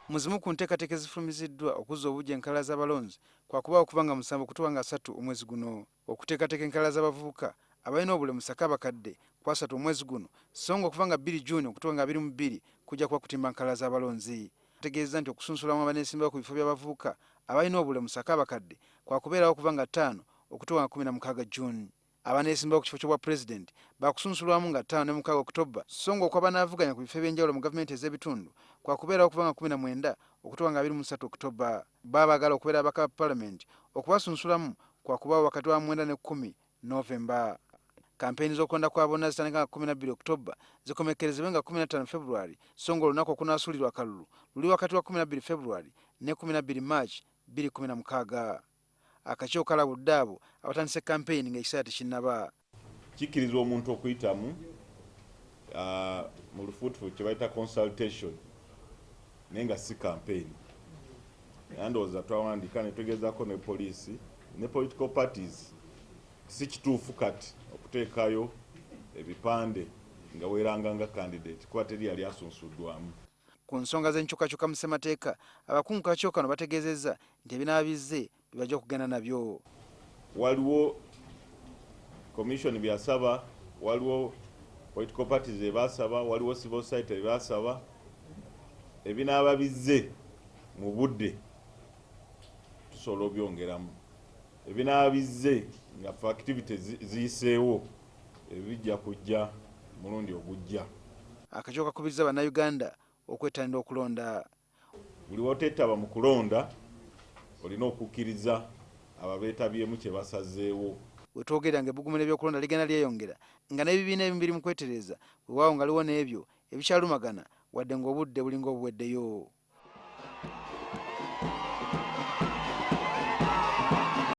Muzimu ku nteekateeka ezifulumiziddwa okuzza obujja enkalala z'abalonzi kwakubaawo okubanga 7 okutuuka nga 3 omwezi guno. Okuteekateeka enkalala z'abavubuka abalina obulemu ssaka abakadde kwa 3 omwezi guno, so nga okuva nga 2 Juuni okutuuka nga 22 kujja kuba kutimba nkalala z'abalonzi. Ategeeza nti okusunsulamu abaneesimbawo ku bifo by'abavubuka abalina obulemu ssaka abakadde kwakubeerawo okuva nga 5 okutuuka nga 16 Juuni. Abaneesimbawo ku kifo ky'obwa pulezidenti baakusunsulwamu nga 5 ne 6 Oktoba, so nga okw'abanaavuganya ku bifo eby'enjawulo mu gavumenti ez'ebitundu kwakubeerawo okuva nga 19 okutuuka nga 23 Oktoba. Baagala okubeera abaka ba Paalamenti okubasunsulamu kwakubaawo wakati wa 9 ne 10 Novemba. Kampeyini z'okulonda kwa bonna zitandika nga 12 Oktoba zikomekkerezebwe nga 15 February, so nga olunaku okunaasuulirwa akalulu luli wakati wa 12 February ne 12 March 2016. Akakiiko kalabudde abo abatandise kampeyini ng'ekiseera tekinnaba. Kikkiriza omuntu okuyitamu mu lufuutufu kye bayita consultation naye nga si kampeyini. Ndowooza twawandiika ne tugezaako ne poliisi ne political parties si kituufu kati okuteekayo ebipande nga weeranga nga candidate kuba teri yali asunsuddwamu. Ku nsonga z'enkyukakyuka mu ssemateeka, abakungu ku kakiiko kano bategeezezza nti ebinaaba bizze bibajja okugenda nabyo. Waliwo commission byasaba, waliwo political parties ebaasaba, waliwo civil society ebaasaba. Ebinaaba bizze mu budde tusobola obyongeramu. Ebinaaba bizze nga for activities ziyiseewo ebijja kujja mulundi ogujja. Akakiiko kakubiriza bannayuganda okwettanira okulonda. Buli woteetaba mu kulonda olina okukkiriza ababeetabyemu kye basazeewo. We twogerera ng'ebbugumu ly'ebyokulonda ligenda lyeyongera nga n'ebibiina ebimu biri mu kwetereza weewaawo nga liwo n'ebyo ebikyalumagana wadde ng'obudde bulinga obuweddeyo.